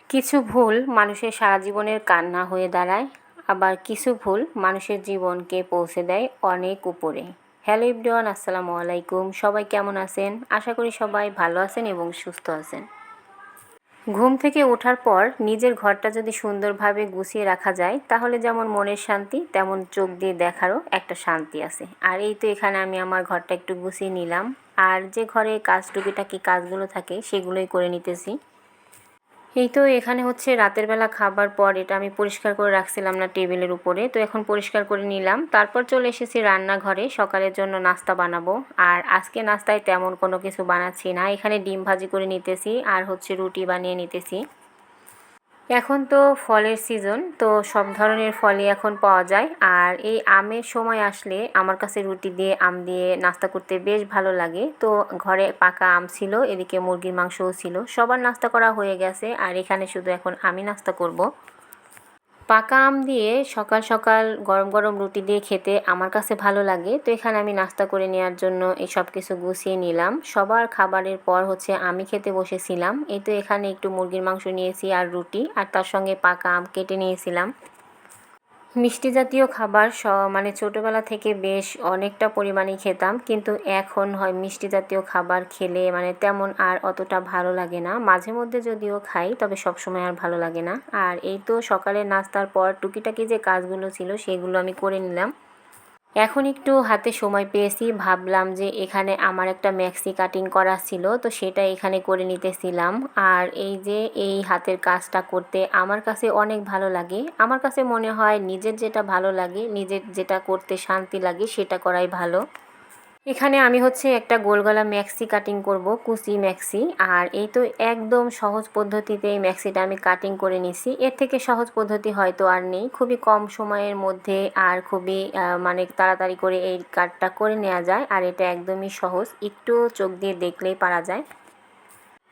কিছু ভুল মানুষের সারা জীবনের কান্না হয়ে দাঁড়ায়, আবার কিছু ভুল মানুষের জীবনকে পৌঁছে দেয় অনেক উপরে। হ্যালো এভরিওয়ান, আসসালামু আলাইকুম। সবাই কেমন আছেন? আশা করি সবাই ভালো আছেন এবং সুস্থ আছেন। ঘুম থেকে ওঠার পর নিজের ঘরটা যদি সুন্দরভাবে গুছিয়ে রাখা যায় তাহলে যেমন মনের শান্তি তেমন চোখ দিয়ে দেখারও একটা শান্তি আছে। আর এই তো এখানে আমি আমার ঘরটা একটু গুছিয়ে নিলাম, আর যে ঘরে কাজ টুকিটাকি কাজগুলো থাকে সেগুলোই করে নিতেছি। এই তো এখানে হচ্ছে রাতের বেলা খাবার পর এটা আমি পরিষ্কার করে রাখছিলাম না টেবিলের উপরে, তো এখন পরিষ্কার করে নিলাম। তারপর চলে এসেছি রান্নাঘরে সকালের জন্য নাস্তা বানাবো। আর আজকে নাস্তায় তেমন কোনো কিছু বানাচ্ছি না, এখানে ডিম ভাজি করে নিতেছি আর হচ্ছে রুটি বানিয়ে নিতেছি। এখন তো ফলের সিজন, তো সব ধরনের ফলই এখন পাওয়া যায়। আর এই আমের সময় আসলে আমার কাছে রুটি দিয়ে আম দিয়ে নাস্তা করতে বেশ ভালো লাগে। তো ঘরে পাকা আম ছিল, এদিকে মুরগির মাংসও ছিল, সবার নাস্তা করা হয়ে গেছে আর এখানে শুধু এখন আমি নাস্তা করব। পাকা আম দিয়ে সকাল সকাল গরম গরম রুটি দিয়ে খেতে আমার কাছে ভালো লাগে। তো এখানে আমি নাস্তা করে নেওয়ার জন্য এই সব কিছু গুছিয়ে নিলাম। সবার খাবারের পর হচ্ছে আমি খেতে বসেছিলাম। এই তো এখানে একটু মুরগির মাংস নিয়েছি আর রুটি, আর তার সঙ্গে পাকা আম কেটে নিয়েছিলাম। মিষ্টি জাতীয় খাবার মানে ছোটোবেলা থেকে বেশ অনেকটা পরিমাণেই খেতাম, কিন্তু এখন হয় মিষ্টি জাতীয় খাবার খেলে মানে তেমন আর অতটা ভালো লাগে না। মাঝে মধ্যে যদিও খাই, তবে সবসময় আর ভালো লাগে না। আর এই তো সকালের নাস্তার পর টুকিটাকি যে কাজগুলো ছিল সেগুলো আমি করে নিলাম। এখন একটু হাতে সময় পেয়েছি, ভাবলাম যে এখানে আমার একটা ম্যাক্সি কাটিং করা ছিল, তো সেটা এখানে করে নিতেছিলাম। আর এই যে এই হাতের কাজটা করতে আমার কাছে অনেক ভালো লাগে। আমার কাছে মনে হয় নিজের যেটা ভালো লাগে, নিজের যেটা করতে শান্তি লাগে সেটা করাই ভালো। এখানে আমি হচ্ছে একটা গোল গলা ম্যাক্সি কাটিং করব, কুচি ম্যাক্সি। আর এই তো একদম সহজ পদ্ধতিতে এই ম্যাক্সিটা আমি কাটিং করে নিছি। এর থেকে সহজ পদ্ধতি হয়তো আর নেই। খুবই কম সময়ের মধ্যে আর খুবই মানে তাড়াতাড়ি করে এই কাটটা করে নেওয়া যায়। আর এটা একদমই সহজ, একটু চোখ দিয়ে দেখলেই পারা যায়।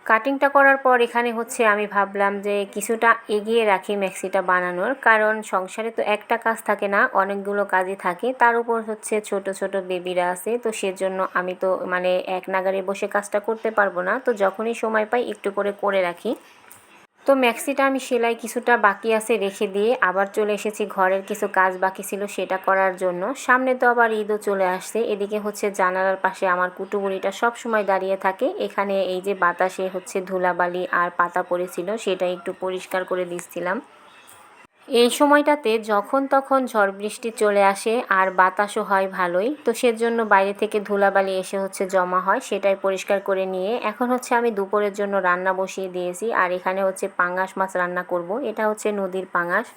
কাটিংটা করার পর এখানে হচ্ছে আমি ভাবলাম যে কিছুটা এগিয়ে রাখি ম্যাক্সিটা বানানোর, কারণ সংসারে তো একটা কাজ থাকে না, অনেকগুলো কাজই থাকে। তার উপর হচ্ছে ছোট ছোট বেবিরা আছে, তো সেজন্য আমি তো মানে এক নাগাড়ে বসে কাজটা করতে পারবো না। তো যখনই সময় পাই একটু করে করে রাখি। তো ম্যাক্সিটা আমি সেলাই কিছুটা বাকি আছে রেখে দিয়ে আবার চলে এসেছি ঘরের কিছু কাজ বাকি ছিল সেটা করার জন্য। সামনে তো আবার ঈদও চলে আসছে। এদিকে হচ্ছে জানালার পাশে আমার কুটুবুড়িটা সব সময় দাঁড়িয়ে থাকে। এখানে এই যে বাতাসে হচ্ছে ধুলাবালি আর পাতা পড়েছিল সেটা একটু পরিষ্কার করে দিচ্ছিলাম। এই সময়টাতে যখন তখন ঝড় বৃষ্টি চলে আসে আর বাতাসও হয় ভালোই, তো সেজন্য বাইরে থেকে ধুলাবালি এসে হচ্ছে জমা হয়, সেটাই পরিষ্কার করে নিয়ে এখন হচ্ছে আমি দুপুরের জন্য রান্না বসিয়ে দিয়েছি। আর এখানে হচ্ছে পাঙ্গাস মাছ রান্না করব। এটা হচ্ছে নদীর পাঙ্গাস।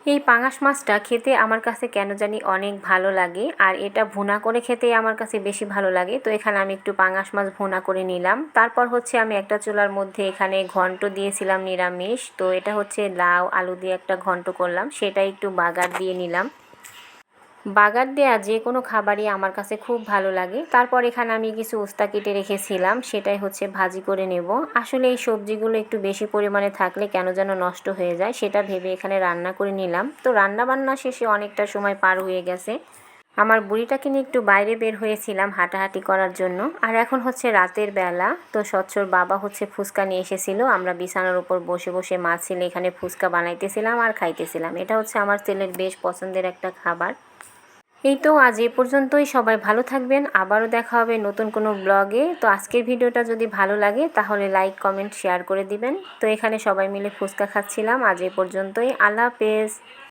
এই পাঙাশ মাছটা খেতে আমার কাছে কেন জানি অনেক ভালো লাগে, আর এটা ভুনা করে খেতে আমার কাছে বেশি ভালো লাগে। তো এখানে আমি একটু পাঙাশ মাছ ভুনা করে নিলাম। তারপর হচ্ছে আমি একটা চুলার মধ্যে এখানে ঘন্ট দিয়েছিলাম নিরামিষ, তো এটা হচ্ছে লাউ আলু দিয়ে একটা ঘন্ট করলাম, সেটা একটু বাগার দিয়ে নিলাম। বাগার দেয়া যে কোনো খাবারই আমার কাছে খুব ভালো লাগে। তারপর এখানে আমি কিছু উস্তা কেটে রেখেছিলাম, সেটাই হচ্ছে ভাজি করে নেব। আসলে এই সবজিগুলো একটু বেশি পরিমাণে থাকলে কেন যেন নষ্ট হয়ে যায়, সেটা ভেবে এখানে রান্না করে নিলাম। তো রান্না বান্না শেষে অনেকটা সময় পার হয়ে গেছে। আমার বুড়িটাকে নিয়ে একটু বাইরে বের হয়েছিলাম হাঁটাহাঁটি করার জন্য। আর এখন হচ্ছে রাতের বেলা, তো সচ্ছর বাবা হচ্ছে ফুচকা নিয়ে এসেছিল। আমরা বিছানার উপর বসে বসে মা ছেলে এখানে ফুচকা বানাইতেছিলাম আর খাইতেছিলাম। এটা হচ্ছে আমার ছেলের বেশ পছন্দের একটা খাবার। এই তো আজ এ পর্যন্তই। সবাই ভালো থাকবেন, আবারও দেখা হবে নতুন কোনো ব্লগে। তো আজকের ভিডিওটা যদি ভালো লাগে তাহলে লাইক কমেন্ট শেয়ার করে দিবেন। তো এখানে সবাই মিলে ফুচকা খাচ্ছিলাম। আজ এ পর্যন্তই, আল্লাহ হাফেজ।